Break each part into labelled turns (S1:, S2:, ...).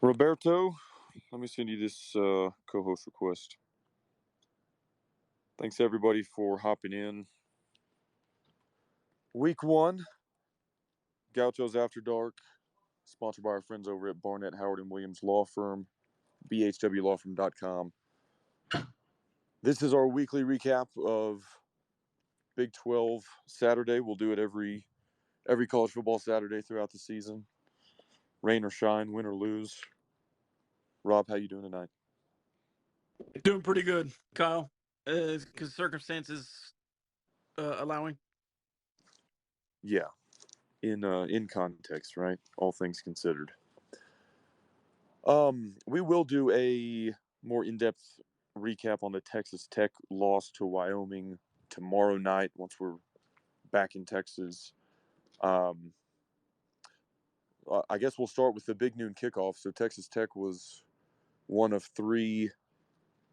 S1: Roberto, let me send you this co-host request. Thanks everybody for hopping in. Week 1, Gauchos After Dark, sponsored by our friends over at Barnett, Howard, and Williams Law Firm, bhwlawfirm.com. This is our weekly recap of Big 12 Saturday. We'll do it every college football Saturday throughout the season. Rain or shine, win or lose. Rob, how you doing tonight?
S2: Doing pretty good, Kyle. Because circumstances allowing.
S1: Yeah, in context, right? All things considered. We will do a more in-depth recap on the Texas Tech loss to Wyoming tomorrow night once we're back in Texas. I guess we'll start with the big noon kickoff. So Texas Tech was one of 3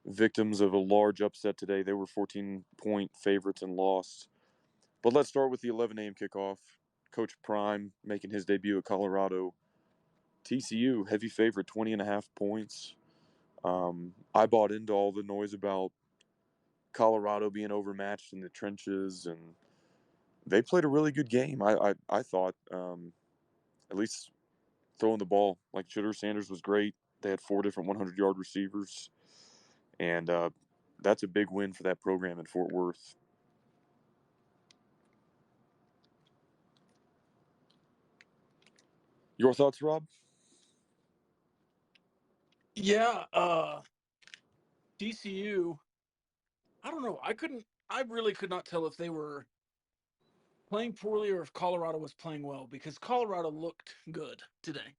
S1: victims of a large upset today. They were 14-point favorites and lost. But let's start with the 11 a.m. kickoff. Coach Prime making his debut at Colorado. TCU, heavy favorite, 20.5 points. I bought into all the noise about Colorado being overmatched in the trenches, and they played a really good game. I thought, at least throwing the ball. Like Shedeur Sanders was great. They had 4 different 100-yard receivers, and that's a big win for that program in Fort Worth. Your thoughts, Rob?
S2: Yeah, TCU. I don't know. I really could not tell if they were playing poorly or if Colorado was playing well because Colorado looked good today.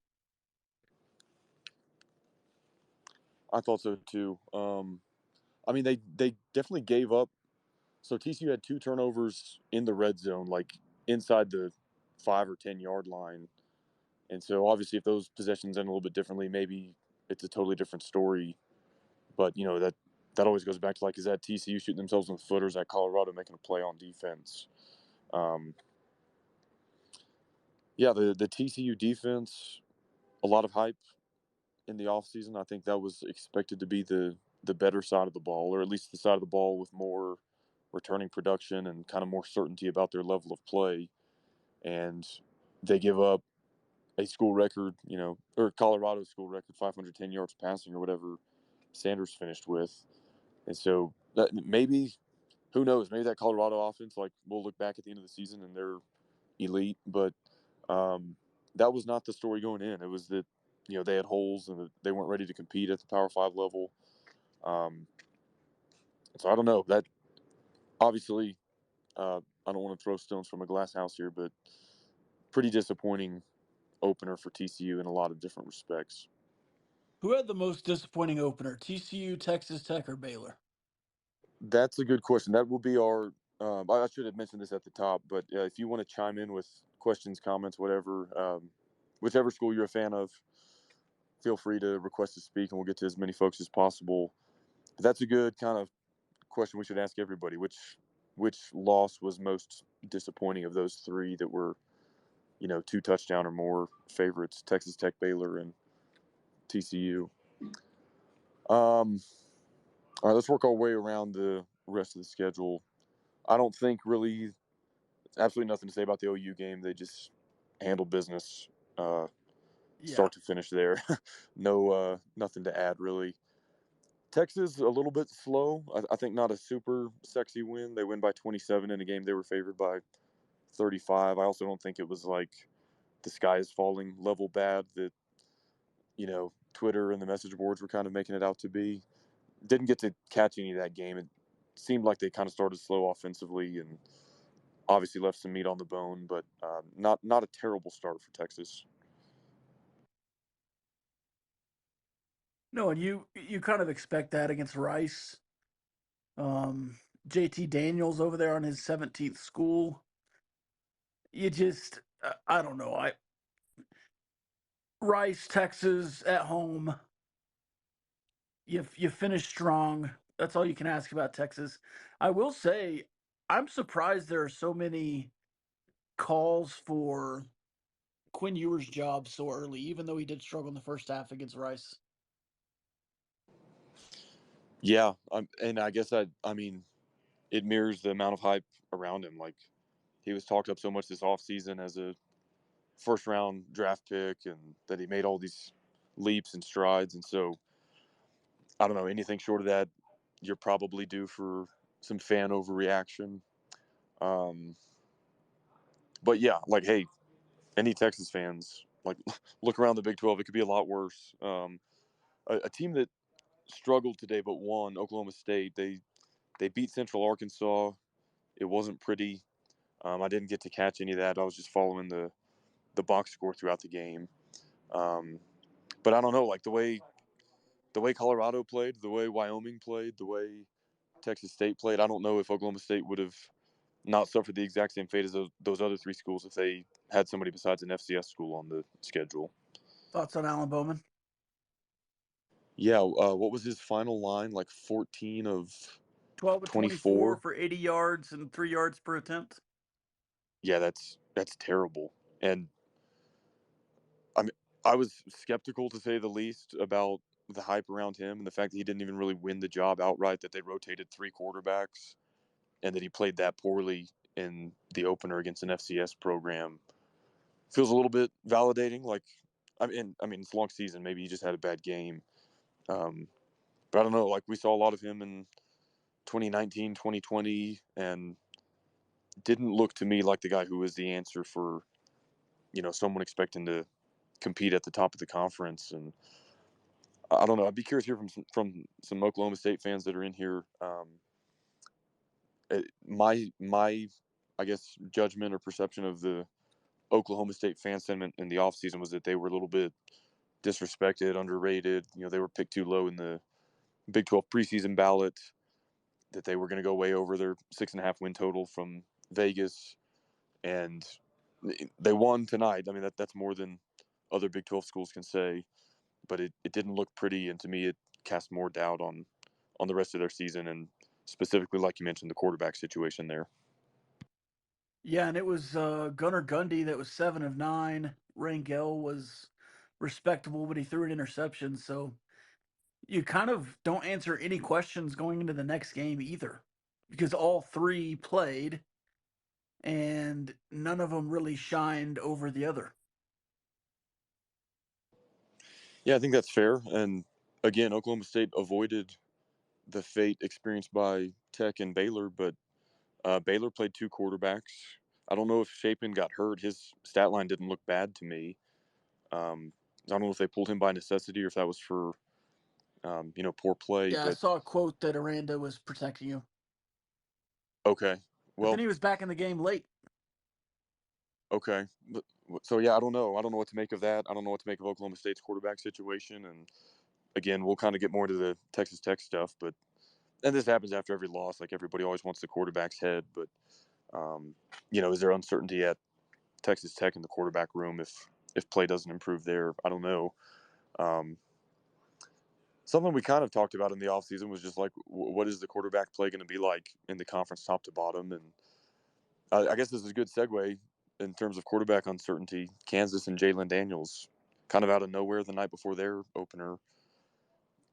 S1: I thought so too. I mean, they definitely gave up. So TCU had 2 turnovers in the red zone, like inside the 5 or 10-yard line. And so obviously if those possessions end a little bit differently, maybe it's a totally different story. But, that always goes back to, like, is that TCU shooting themselves in the foot, or is that Colorado making a play on defense? Yeah, the TCU defense, a lot of hype in the offseason. I think that was expected to be the better side of the ball, or at least the side of the ball with more returning production and kind of more certainty about their level of play. And they give up a school record, or Colorado's school record, 510 yards passing or whatever Sanders finished with. And so maybe, who knows, maybe that Colorado offense, like, we'll look back at the end of the season and they're elite. But that was not the story going in. It was that, they had holes and they weren't ready to compete at the Power 5 level. So I don't know. That obviously, I don't want to throw stones from a glass house here, but pretty disappointing opener for TCU in a lot of different respects.
S2: Who had the most disappointing opener? TCU, Texas Tech, or Baylor?
S1: That's a good question. That will be our. I should have mentioned this at the top, but if you want to chime in with questions, comments, whatever, whichever school you're a fan of, feel free to request to speak, and we'll get to as many folks as possible. But that's a good kind of question we should ask everybody. Which loss was most disappointing of those 3 that were, 2 touchdown or more favorites? Texas Tech, Baylor, and TCU. All right, let's work our way around the rest of the schedule. I don't think really, absolutely nothing to say about the OU game. They just handled business,
S2: Yeah.
S1: start to finish there. No, nothing to add really. Texas a little bit slow. I think not a super sexy win. They win by 27 in a game they were favored by 35. I also don't think it was like the sky is falling level bad that, Twitter and the message boards were kind of making it out to be. Didn't get to catch any of that game. It seemed like they kind of started slow offensively and obviously left some meat on the bone, but not a terrible start for Texas.
S2: No, and you kind of expect that against Rice. Um, JT Daniels over there on his 17th school. You just, I don't know. Rice, Texas at home. You finish strong. That's all you can ask about Texas. I will say, I'm surprised there are so many calls for Quinn Ewers' job so early, even though he did struggle in the first half against Rice?
S1: Yeah, and I guess I mean it mirrors the amount of hype around him. Like he was talked up so much this offseason as a first round draft pick, and that he made all these leaps and strides. And so I don't know, anything short of that, you're probably due for some fan overreaction. Um, but yeah, like hey, any Texas fans, like look around the Big 12, it could be a lot worse. A team that struggled today but won, Oklahoma State. They beat Central Arkansas. It wasn't pretty. I didn't get to catch any of that. I was just following the box score throughout the game. Um, but I don't know, like the way Colorado played, the way Wyoming played, the way Texas State played. I don't know if Oklahoma State would have not suffered the exact same fate as those other three schools if they had somebody besides an FCS school on the schedule.
S2: Thoughts on Alan Bowman?
S1: Yeah, what was his final line? Like 14 of
S2: 12 of 24
S1: 24.
S2: for 80 yards and 3 yards per attempt.
S1: Yeah, that's terrible. And I mean, I was skeptical to say the least about the hype around him and the fact that he didn't even really win the job outright. That they rotated three quarterbacks and that he played that poorly in the opener against an FCS program feels a little bit validating. Like, I mean, it's a long season. Maybe he just had a bad game. Um, but I don't know. Like, we saw a lot of him in 2019, 2020, and didn't look to me like the guy who was the answer for someone expecting to compete at the top of the conference. And I don't know. I'd be curious to hear from some Oklahoma State fans that are in here. My I guess judgment or perception of the Oklahoma State fan sentiment in the offseason was that they were a little bit disrespected, underrated. They were picked too low in the Big 12 preseason ballot. That they were going to go way over their 6.5 win total from Vegas, and they won tonight. I mean that's more than other Big 12 schools can say, but it didn't look pretty, and to me it cast more doubt on the rest of their season, and specifically, like you mentioned, the quarterback situation there.
S2: Yeah, and it was Gunnar Gundy that was 7 of 9. Rangel was respectable, but he threw an interception. So you kind of don't answer any questions going into the next game either, because all three played and none of them really shined over the other.
S1: Yeah, I think that's fair. And again, Oklahoma State avoided the fate experienced by Tech and Baylor, but Baylor played two quarterbacks. I don't know if Shapen got hurt. His stat line didn't look bad to me. I don't know if they pulled him by necessity or if that was for poor play.
S2: Yeah, I
S1: But
S2: saw a quote that Aranda was protecting you,
S1: okay,
S2: but then
S1: well,
S2: he was back in the game late.
S1: okay. So yeah, I don't know. I don't know what to make of that. I don't know what to make of Oklahoma State's quarterback situation. And again, we'll kind of get more into the Texas Tech stuff, but and this happens after every loss. Like everybody always wants the quarterback's head, but um, is there uncertainty at Texas Tech in the quarterback room if play doesn't improve there? I don't know. Um, Something we kind of talked about in the offseason was just like, what is the quarterback play going to be like in the conference top to bottom? And I guess this is a good segue in terms of quarterback uncertainty. Kansas and Jalen Daniels, kind of out of nowhere the night before their opener,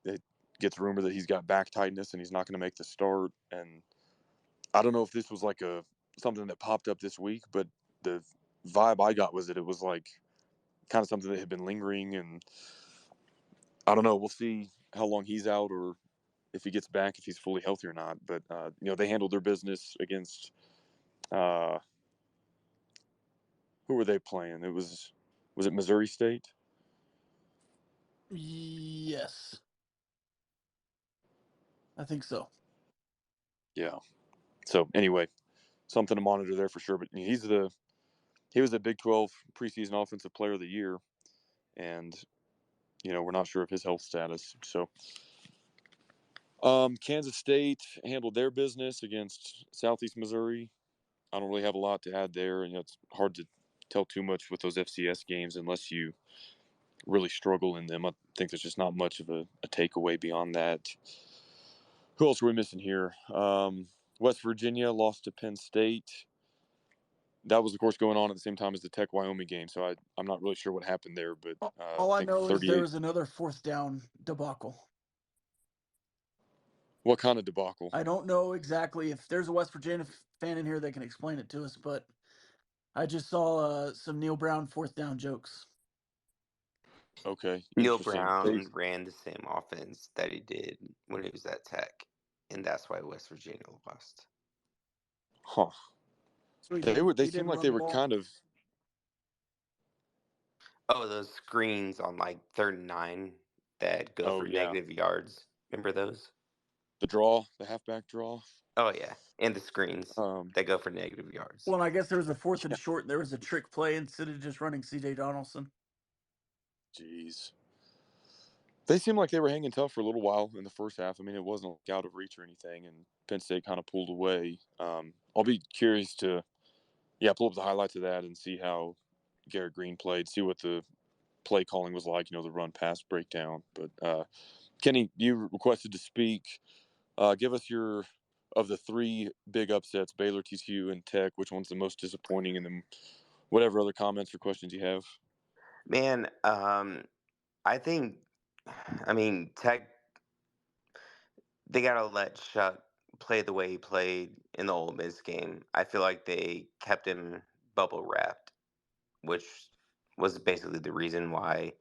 S1: it gets rumored that he's got back tightness and he's not going to make the start. And I don't know if this was like something that popped up this week, but the vibe I got was that it was like kind of something that had been lingering. And I don't know. We'll see how long he's out or if he gets back, if he's fully healthy or not. But they handled their business against uh, who were they playing? Was it Missouri State?
S2: Yes, I think so.
S1: Yeah. So anyway, something to monitor there for sure. But he was the Big 12 preseason offensive player of the year, and we're not sure of his health status. So Kansas State handled their business against Southeast Missouri. I don't really have a lot to add there, and it's hard to tell too much with those FCS games unless you really struggle in them. I think there's just not much of a takeaway beyond that. Who else are we missing here? West Virginia lost to Penn State. that was, of course, going on at the same time as the Tech Wyoming game. So I'm not really sure what happened there, but I
S2: All I
S1: think
S2: know is there
S1: 38.
S2: was another fourth down debacle.
S1: What kind of debacle?
S2: I don't know exactly if there's a West Virginia fan in here that can explain it to us, but I just saw some Neil Brown fourth down jokes.
S1: Okay,
S3: Neil
S1: interesting.
S3: Brown ran the same offense that he did when he was at Tech, and that's why West Virginia lost.
S1: Huh.
S2: So
S1: They
S2: he
S1: seemed
S2: didn't
S1: like
S2: run
S1: they
S2: the
S1: were
S2: ball.
S1: kind of.
S3: Oh, those screens on like 3rd and 9 that go
S1: Oh
S3: for
S1: yeah,
S3: negative yards. Remember those?
S1: the halfback draw.
S3: Oh yeah, and the screens
S1: Um,
S3: that go for negative yards.
S2: Well, and I guess there was a fourth and
S1: yeah.
S2: short, and there was a trick play instead of just running C.J. Donaldson.
S1: Jeez. They seemed like they were hanging tough for a little while in the first half. I mean, it wasn't like out of reach or anything, and Penn State kind of pulled away. I'll be curious to, pull up the highlights of that and see how Garrett Green played, see what the play calling was like, the run pass breakdown. But Kenny, you requested to speak. Give us of the three big upsets, Baylor, TCU, and Tech, which one's the most disappointing, and then whatever other comments or questions you have.
S3: Man, I think, Tech, they gotta let Chuck play the way he played in the Ole Miss game. I feel like they kept him bubble wrapped, which was basically the reason why.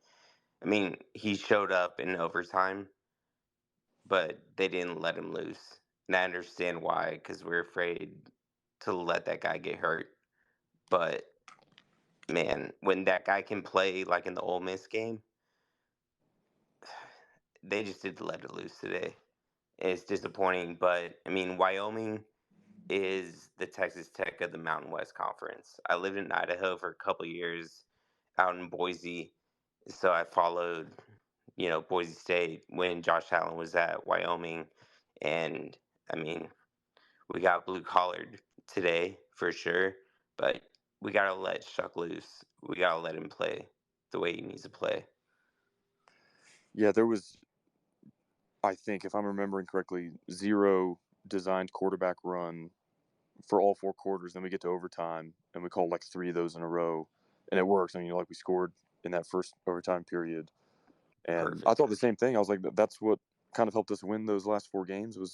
S3: He showed up in overtime, but they didn't let him loose. And I understand why, because we're afraid to let that guy get hurt. But man, when that guy can play like in the Ole Miss game, they just didn't let it loose today. It's disappointing, but Wyoming is the Texas Tech of the Mountain West Conference. I lived in Idaho for a couple years out in Boise, so I followed, Boise State when Josh Allen was at Wyoming, and I mean, we got blue collared today for sure, but we gotta let Chuck loose. We gotta let him play the way he needs to play.
S1: Yeah, there was, I think, if I'm remembering correctly, 0 designed quarterback run for all 4 quarters. Then we get to overtime, and we call like 3 of those in a row, and it works. Like we scored in that first overtime period, and I
S3: Perfect.
S1: thought the same thing. I was like, that's what kind of helped us win those last 4 games was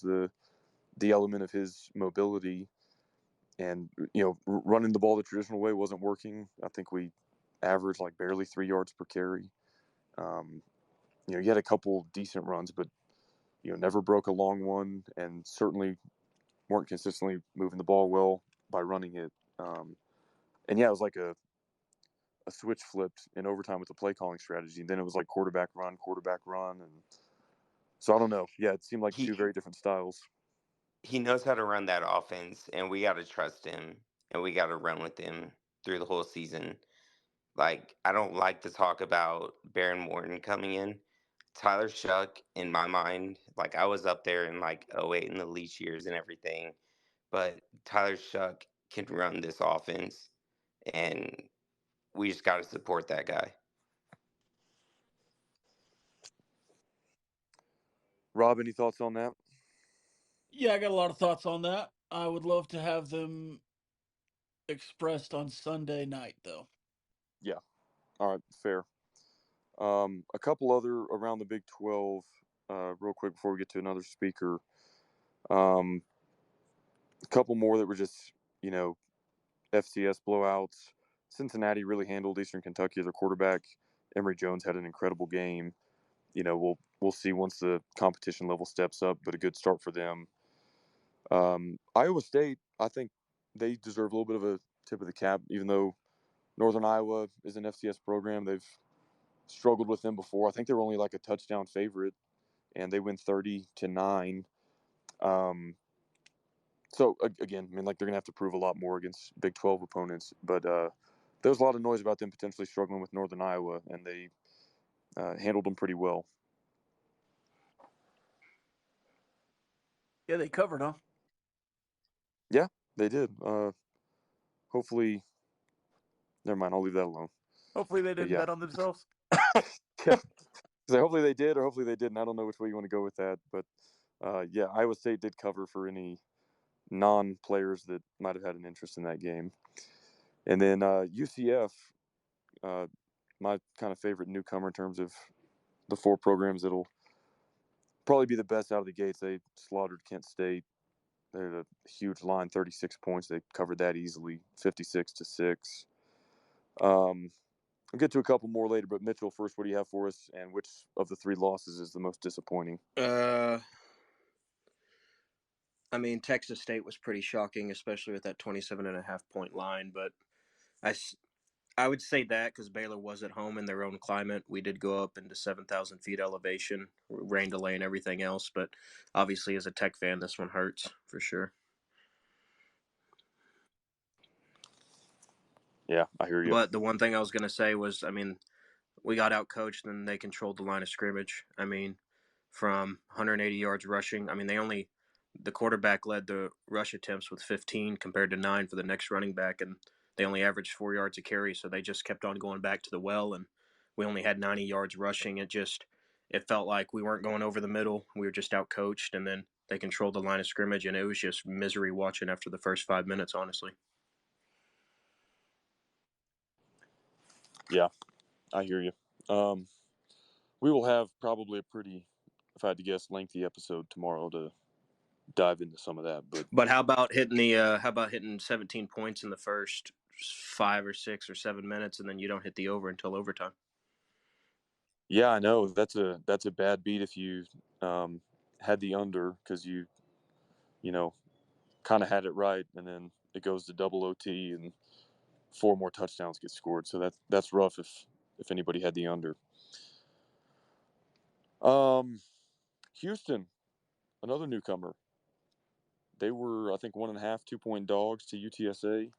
S1: the element of his mobility, and running the ball the traditional way wasn't working. I think we averaged like barely 3 yards per carry. You had a couple decent runs, but never broke a long one, and certainly weren't consistently moving the ball well by running it. And it was like a switch flipped in overtime with the play calling strategy. And then it was like quarterback run. And so I don't know. Yeah, it seemed like 2
S3: He
S1: very different styles.
S3: he knows how to run that offense, and we gotta trust him, and we gotta run with him through the whole season. Like, I don't like to talk about Baron Morton coming in. Tyler Shuck, in my mind, like I was up there in like '08 in the Leach years and everything, but Tyler Shuck can run this offense, and we just got to support that guy.
S1: Rob, any thoughts on that?
S2: Yeah, I got a lot of thoughts on that. I would love to have them expressed on Sunday night, though.
S1: Yeah. All right, fair. A couple other around the Big 12, real quick before we get to another speaker. A couple more that were just, FCS blowouts. Cincinnati really handled Eastern Kentucky as their quarterback. Emory Jones had an incredible game. We'll see once the competition level steps up, but a good start for them. Iowa State, I think they deserve a little bit of a tip of the cap, even though Northern Iowa is an FCS program. They've struggled with them before. I think they were only like a touchdown favorite, and they win 30-9. So again, like they're gonna have to prove a lot more against Big 12 opponents. But there was a lot of noise about them potentially struggling with Northern Iowa, and they handled them pretty well.
S2: Yeah, they covered, huh?
S1: Yeah, they did. Hopefully, never mind. I'll leave that alone.
S2: Hopefully they
S1: But
S2: didn't
S1: yeah,
S2: bet on themselves.
S1: yeah. So hopefully they did, or hopefully they didn't. I don't know which way you want to go with that, but Iowa State did cover for any non-players that might have had an interest in that game. And then UCF, my kind of favorite newcomer in terms of the four programs that'll probably be the best out of the gates. They slaughtered Kent State. They had a huge line, 36 points. They covered that easily, 56-6. I'll get to a couple more later, but Mitchell, first, what do you have for us, and which of the three losses is the most disappointing?
S4: I mean, Texas State was pretty shocking, especially with that 27.5-point line. But I would say that because Baylor was at home in their own climate. We did go up into 7,000 feet elevation, rain delay, and everything else. But obviously, as a Tech fan, this one hurts for sure.
S1: Yeah, I hear you.
S4: But the one thing I was going to say was, I mean, we got out coached and they controlled the line of scrimmage. I mean, from 180 yards rushing, I mean, the quarterback led the rush attempts with 15 compared to 9 for the next running back, and they only averaged 4 yards a carry, so they just kept on going back to the well, and we only had 90 yards rushing. It felt like we weren't going over the middle. We were just out coached, and then they controlled the line of scrimmage, and it was just misery watching after the first 5 minutes, honestly.
S1: Yeah, I hear you. We will have probably a pretty, if I had to guess, lengthy episode tomorrow to dive into some of that.
S4: But how about hitting 17 points in the first 5 or 6 or 7 minutes, and then you don't hit the over until overtime?
S1: Yeah, I know that's a bad beat if you had the under because you kind of had it right, and then it goes to double OT and 4 more touchdowns get scored. So that's rough if anybody had the under. Houston, another newcomer. They were, I think, 1.5, 2-point dogs to UTSA.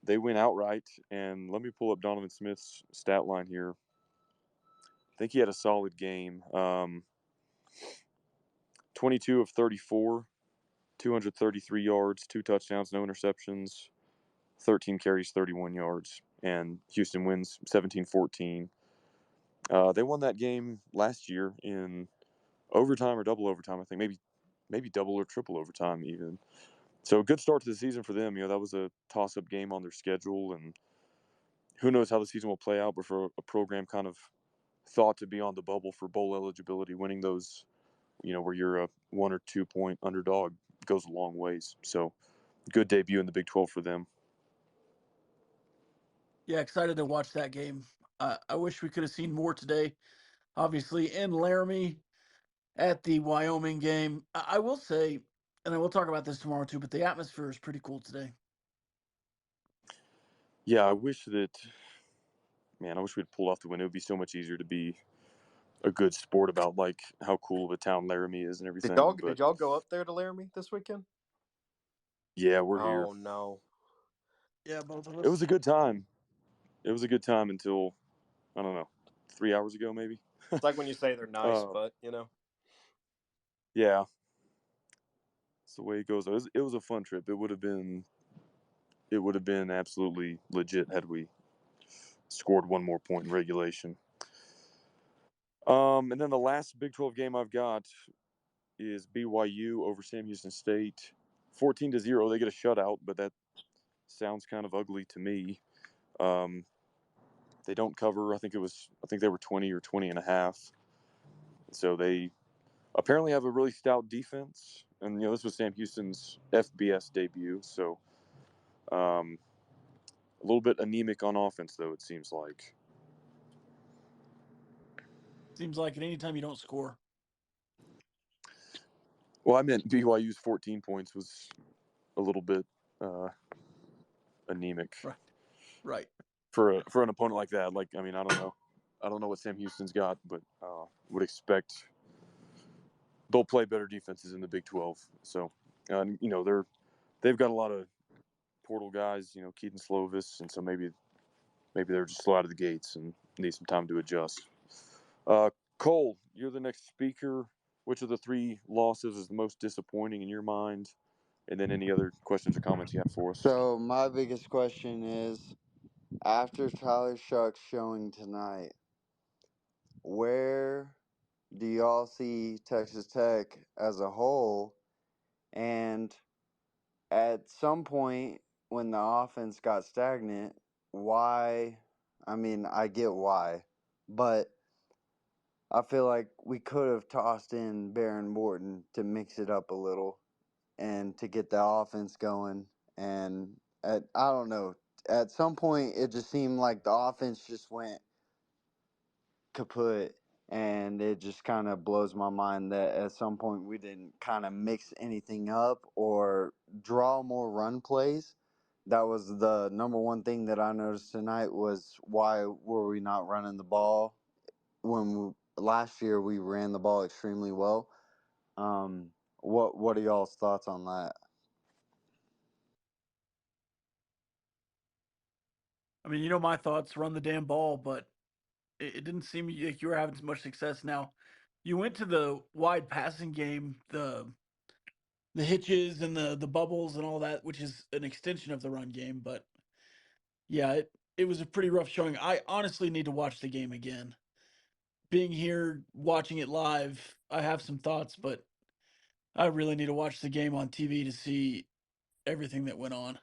S1: They went outright, and let me pull up Donovan Smith's stat line here. I think he had a solid game. 22 of 34, 233 yards, 2 touchdowns, no interceptions, 13 carries, 31 yards, and Houston wins 17-14. They won that game last year in overtime or double overtime. I think maybe double or triple overtime even. So good start to the season for them. That was a toss-up game on their schedule, and who knows how the season will play out. But for a program kind of thought to be on the bubble for bowl eligibility, winning those, where you're a 1 or 2 point underdog goes a long ways. So good debut in the Big 12 for them.
S2: Yeah, excited to watch that game. I wish we could have seen more today. Obviously, in Laramie at the Wyoming game, I will say, and I will talk about this tomorrow too, but the atmosphere is pretty cool today.
S1: Yeah, I wish we'd pull off the win. It would be so much easier to be a good sport about like how cool of a town Laramie is and everything.
S5: Did y'all go up there to Laramie this weekend?
S1: Yeah, we're here.
S5: Oh no.
S2: Yeah, both of us.
S1: It was a good time. It was a good time until, I don't know, 3 hours ago maybe.
S5: It's like when you say they're nice, but
S1: Yeah, it's the way it goes. It was a fun trip. It would have been absolutely legit had we scored 1 more point in regulation. And then the last Big 12 game I've got is BYU over Sam Houston State, 14-0. They get a shutout, but that sounds kind of ugly to me. They don't cover. I think they were 20 or 20.5. So they apparently have a really stout defense, and this was Sam Houston's FBS debut. So a little bit anemic on offense, though, it seems like.
S2: Seems like at any time you don't score.
S1: Well, I meant BYU's 14 points was a little bit anemic.
S2: Right.
S1: For an opponent like that. Like, I mean, I don't know what Sam Houston's got, but would expect they'll play better defenses in the Big 12. So, they've got a lot of portal guys, Keaton Slovis, and so maybe they're just slow out of the gates and need some time to adjust. Cole, you're the next speaker. Which of the 3 losses is the most disappointing in your mind? And then any other questions or comments you have for us?
S6: So my biggest question is, after Tyler Shuck's showing tonight, where do y'all see Texas Tech as a whole? And at some point, when the offense got stagnant, why? I mean, I get why, but I feel like we could have tossed in Baron Morton to mix it up a little and to get the offense going. And I don't know, at some point, it just seemed like the offense just went kaput. And it just kind of blows my mind that at some point we didn't kind of mix anything up or draw more run plays. That was the number one thing that I noticed tonight was why were we not running the ball last year we ran the ball extremely well. What are y'all's thoughts on that?
S2: I mean, you know my thoughts, run the damn ball, but it didn't seem like you were having as much success. Now, you went to the wide passing game, the hitches and the bubbles and all that, which is an extension of the run game, but yeah, it was a pretty rough showing. I honestly need to watch the game again. Being here watching it live, I have some thoughts, but I really need to watch the game on TV to see everything that went on.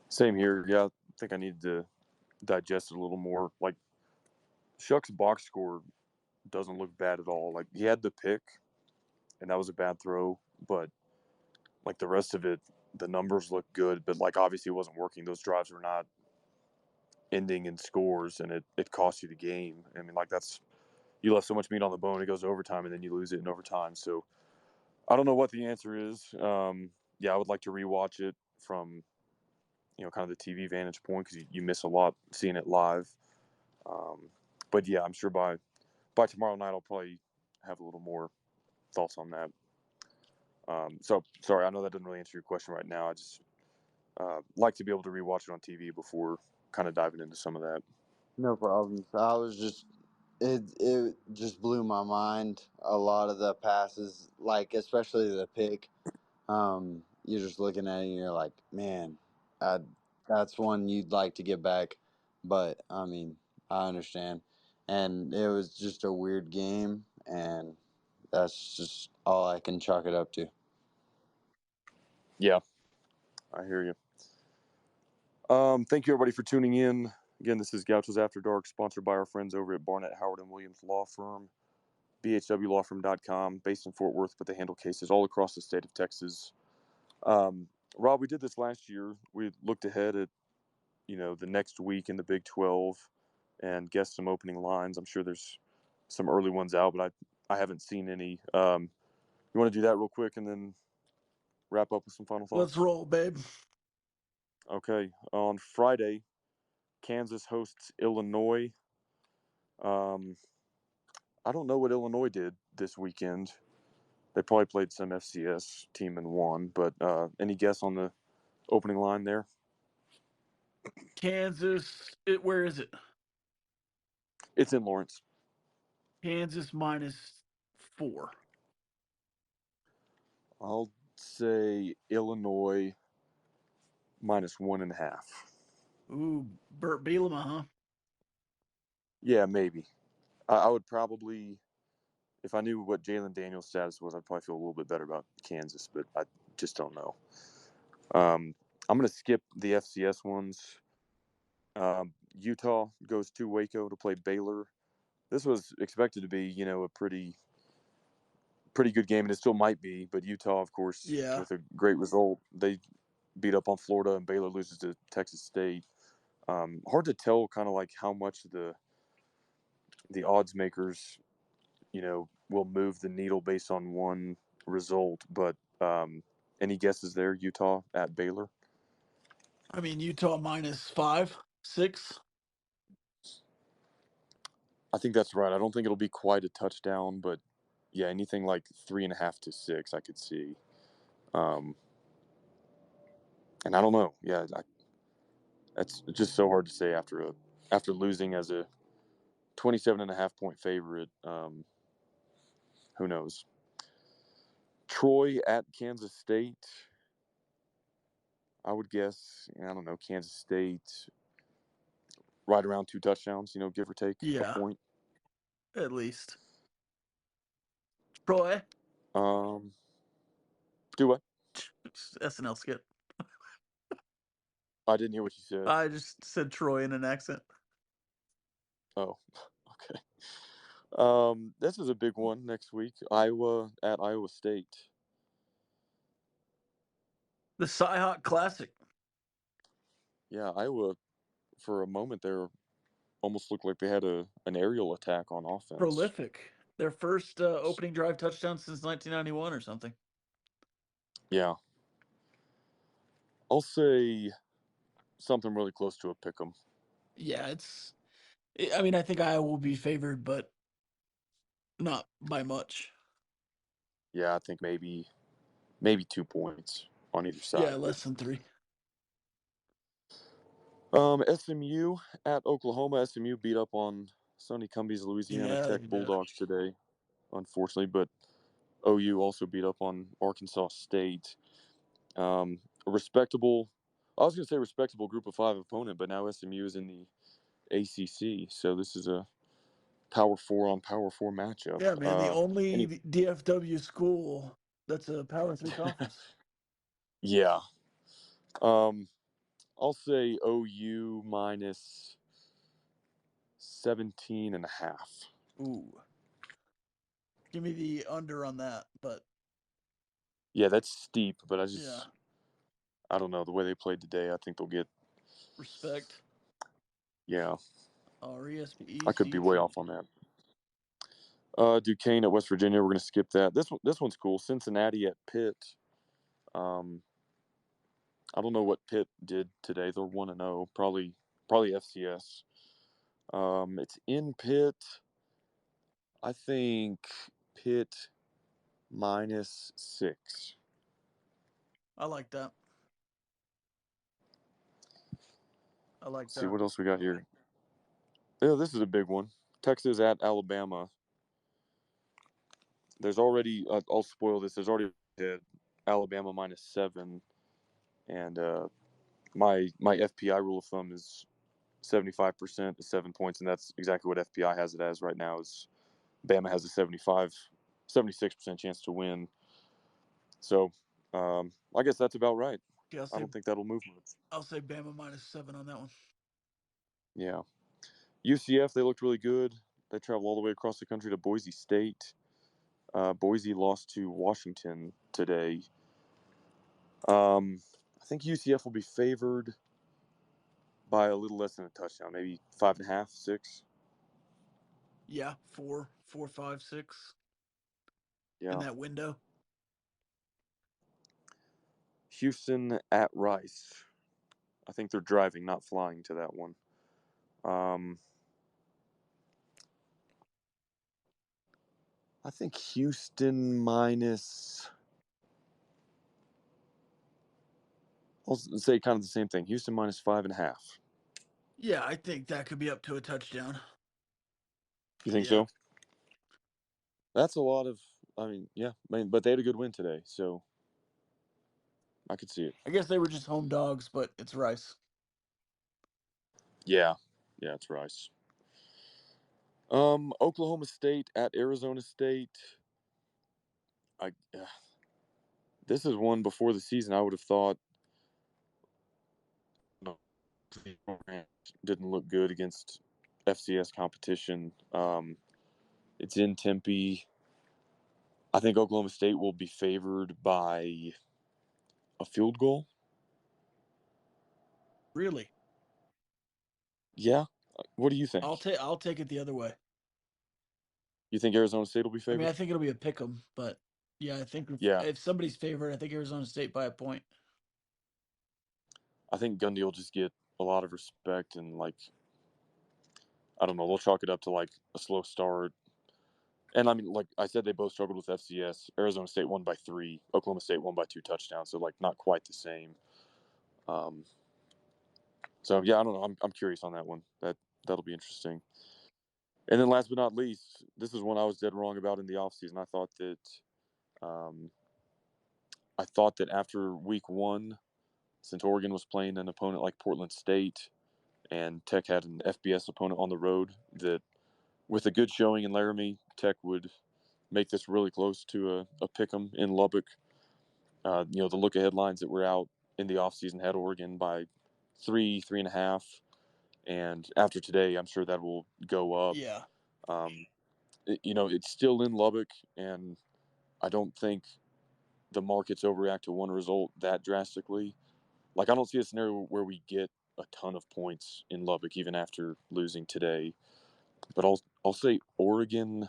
S1: Same here. Yeah, I think I need to digest it a little more. Like, Shuck's box score doesn't look bad at all. Like, he had the pick, and that was a bad throw, but like the rest of it, the numbers look good. But like, obviously, it wasn't working. Those drives were not ending in scores, and it cost you the game. I mean, like, that's you left so much meat on the bone. It goes to overtime, and then you lose it in overtime. So I don't know what the answer is. Yeah, I would like to rewatch it from kind of the TV vantage point because you miss a lot seeing it live. But yeah, I'm sure by tomorrow night I'll probably have a little more thoughts on that. So sorry, I know that doesn't really answer your question right now. I just like to be able to rewatch it on TV before kind of diving into some of that.
S6: No problems. I was just it just blew my mind. A lot of the passes, like especially the pick. You're just looking at it and you're like, man, I, that's one you'd like to get back. But I mean, I understand. And it was just a weird game, and that's just all I can chalk it up to.
S1: Yeah, I hear you. Thank you everybody for tuning in. Again, this is Gauchos After Dark, sponsored by our friends over at Barnett, Howard, and Williams Law Firm, bhwlawfirm.com, based in Fort Worth, but they handle cases all across the state of Texas. Rob, we did this last year. We looked ahead at the next week in the Big 12 and guessed some opening lines. I'm sure there's some early ones out, but I haven't seen any. You want to do that real quick and then wrap up with some final thoughts?
S2: Let's roll, babe.
S1: Okay. On Friday, Kansas hosts Illinois. I don't know what Illinois did this weekend. They probably played some FCS team and won, but any guess on the opening line there?
S2: Kansas, where is it?
S1: It's in Lawrence.
S2: Kansas -4.
S1: I'll say Illinois -1.5.
S2: Ooh, Burt Bielema, huh?
S1: Yeah, maybe. I would probably, if I knew what Jalen Daniels' status was, I'd probably feel a little bit better about Kansas, but I just don't know. I'm going to skip the FCS ones. Utah goes to Waco to play Baylor. This was expected to be, a pretty good game, and it still might be. But Utah, of course,
S2: Yeah.
S1: with a great result, they beat up on Florida, and Baylor loses to Texas State. Hard to tell, kind of like how much the odds makers, will move the needle based on one result. But any guesses there? Utah at Baylor.
S2: I mean, Utah -5, 6.
S1: I think that's right. I don't think it'll be quite a touchdown, but yeah, anything like 3.5 to 6, I could see. And I don't know. Yeah, that's just so hard to say after losing as a 27.5 point favorite. Who knows? Troy at Kansas State. I would guess. I don't know. Kansas State, right around 2 touchdowns. Give or take a point.
S2: At least. Troy.
S1: Do what?
S2: SNL skit.
S1: I didn't hear what you said.
S2: I just said Troy in an accent.
S1: Oh, okay. This is a big one next week. Iowa at Iowa State.
S2: The Cyhawk Classic.
S1: Yeah, Iowa, for a moment there, almost looked like they had an aerial attack on offense.
S2: Prolific. Their first opening drive touchdown since 1991 or something.
S1: Yeah. I'll say something really close to a pick 'em.
S2: Yeah, I think Iowa will be favored, but not by much.
S1: Yeah, I think maybe 2 points on either side.
S2: Yeah, less than 3.
S1: SMU at Oklahoma. SMU beat up on Sonny Cumbie's Louisiana Tech Bulldogs today, unfortunately, but OU also beat up on Arkansas State. A respectable Group of 5 opponent, but now SMU is in the ACC, so this is a Power 4 on Power 4 matchup.
S2: Yeah, man, the only DFW school that's a Power 3 conference.
S1: Yeah. I'll say OU minus 17.5.
S2: Ooh. Give me the under on that, but
S1: yeah, that's steep, but
S2: yeah,
S1: I don't know. The way they played today, I think they'll get
S2: respect.
S1: Yeah.
S2: RESPECT.
S1: I could be way off on that. Duquesne at West Virginia. We're gonna skip that. This one's cool. Cincinnati at Pitt. I don't know what Pitt did today. They're 1-0. Probably FCS. It's in Pitt. I think Pitt minus 6.
S2: I like that.
S1: Let's see what else we got here. Yeah, this is a big one. Texas at Alabama. There's already I'll spoil this. There's already Alabama minus 7, and my FPI rule of thumb is 75% is 7 points, and that's exactly what FPI has it as right now. Is Bama has a 76% chance to win. So I guess that's about right.
S2: Yeah,
S1: I don't think that'll move much.
S2: I'll say Bama minus 7 on that one.
S1: Yeah. UCF, they looked really good. They traveled all the way across the country to Boise State. Boise lost to Washington today. I think UCF will be favored by a little less than a touchdown, maybe 5.5, 6.
S2: Yeah, 4, 5, 6.
S1: Yeah.
S2: In that window.
S1: Houston at Rice. I think they're driving, not flying to that one. I think Houston minus. I'll say kind of the same thing. Houston minus 5.5.
S2: Yeah, I think that could be up to a touchdown.
S1: You think so? That's a lot of. But they had a good win today, so I could see it.
S2: I guess they were just home dogs, but it's Rice.
S1: Yeah, it's Rice. Oklahoma State at Arizona State. This is one before the season I would have thought didn't look good against FCS competition. It's in Tempe. I think Oklahoma State will be favored by a field goal.
S2: Really?
S1: Yeah. What do you think?
S2: I'll take it the other way.
S1: You think Arizona State will be favored?
S2: I mean, I think it'll be a pick 'em, but yeah, I think if somebody's favored, I think Arizona State by a point.
S1: I think Gundy will just get a lot of respect and I don't know, they'll chalk it up to a slow start. And I mean, like I said, they both struggled with FCS. Arizona State won by 3. Oklahoma State won by 2 touchdowns, so not quite the same. So yeah, I don't know. I'm curious on that one. That'll be interesting. And then last but not least, this is one I was dead wrong about in the offseason. I thought that after week 1, since Oregon was playing an opponent like Portland State and Tech had an FBS opponent on the road, that with a good showing in Laramie, Tech would make this really close to a pick 'em in Lubbock. The look-ahead lines that were out in the offseason had Oregon by 3.5, and after today, I'm sure that will go up.
S2: Yeah.
S1: It's still in Lubbock, and I don't think the markets overreact to one result that drastically. Like, I don't see a scenario where we get a ton of points in Lubbock even after losing today. But I'll say Oregon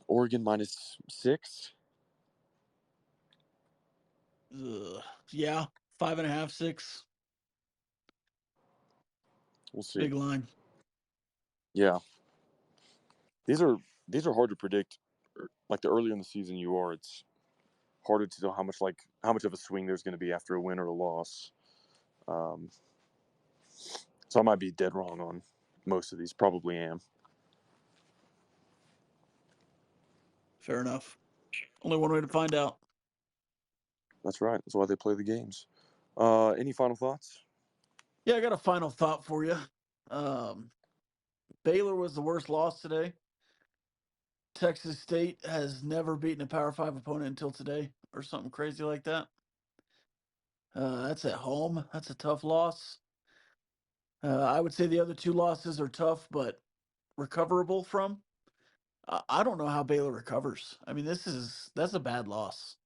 S1: -6.
S2: Yeah, 5.5, 6.
S1: We'll see.
S2: Big line.
S1: Yeah, these are hard to predict. Like, the earlier in the season you are, it's harder to tell how much of a swing there's going to be after a win or a loss. So I might be dead wrong on most of these. Probably am.
S2: Fair enough. Only one way to find out.
S1: That's right. That's why they play the games. Any final thoughts?
S2: Yeah, I got a final thought for you. Baylor was the worst loss today. Texas State has never beaten a Power 5 opponent until today, or something crazy like that. That's at home. That's a tough loss. I would say the other two losses are tough, but recoverable from. I don't know how Baylor recovers. I mean, that's a bad loss.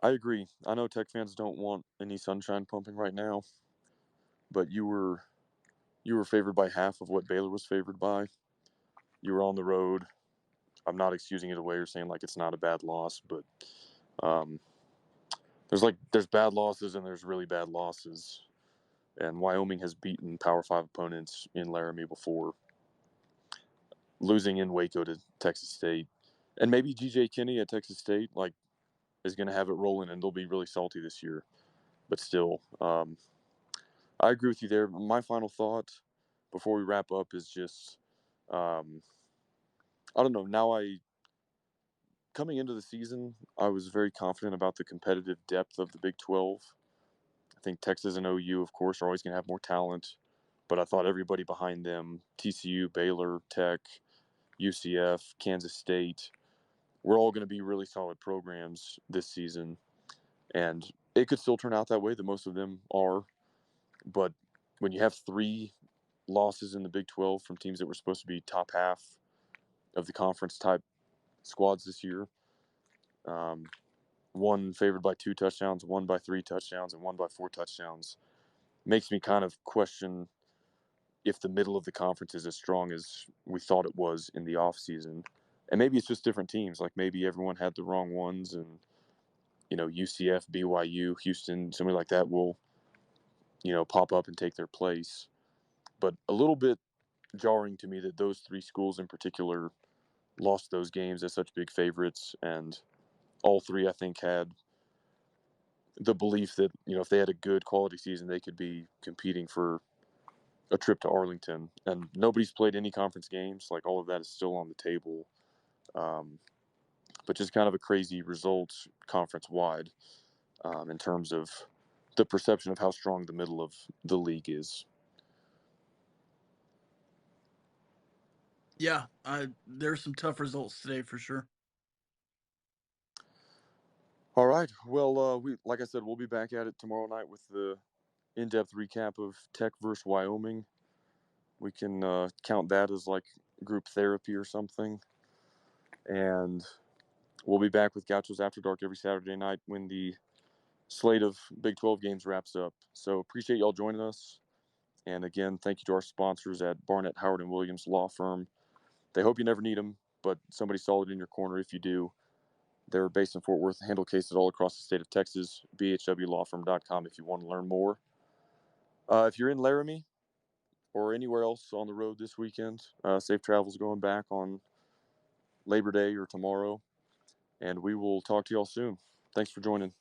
S1: I agree. I know Tech fans don't want any sunshine pumping right now, but you were favored by half of what Baylor was favored by. You were on the road. I'm not excusing it away or saying like it's not a bad loss, but there's bad losses and there's really bad losses. And Wyoming has beaten Power 5 opponents in Laramie before, losing in Waco to Texas State. And maybe G.J. Kinney at Texas State is going to have it rolling and they'll be really salty this year. But still, I agree with you there. My final thought before we wrap up is just, I don't know. Coming into the season, I was very confident about the competitive depth of the Big 12. I think Texas and OU, of course, are always going to have more talent, but I thought everybody behind them, TCU, Baylor, Tech, UCF, Kansas State, we're all going to be really solid programs this season. And it could still turn out that way, that most of them are. But when you have 3 losses in the Big 12 from teams that were supposed to be top half of the conference type squads this year, one favored by 2 touchdowns, one by 3 touchdowns, and one by 4 touchdowns, makes me kind of question if the middle of the conference is as strong as we thought it was in the offseason. And maybe it's just different teams. Like maybe everyone had the wrong ones, and UCF, BYU, Houston, somebody like that will pop up and take their place. But a little bit jarring to me that those 3 schools in particular lost those games as such big favorites, and all 3 I think had the belief that if they had a good quality season they could be competing for a trip to Arlington. And nobody's played any conference games. Like all of that is still on the table. But just kind of a crazy result conference wide in terms of the perception of how strong the middle of the league is.
S2: Yeah, there's some tough results today for sure.
S1: All right. Well, like I said, we'll be back at it tomorrow night with the in-depth recap of Tech versus Wyoming. We can count that as like group therapy or something. And we'll be back with Gauchos After Dark every Saturday night when the slate of Big 12 games wraps up. So appreciate y'all joining us. And again, thank you to our sponsors at Barnett, Howard, and Williams Law Firm. They hope you never need them, but somebody solid in your corner if you do. They're based in Fort Worth, handle cases all across the state of Texas. bhwlawfirm.com if you want to learn more. If you're in Laramie or anywhere else on the road this weekend, safe travels going back on Labor Day or tomorrow. And we will talk to y'all soon. Thanks for joining.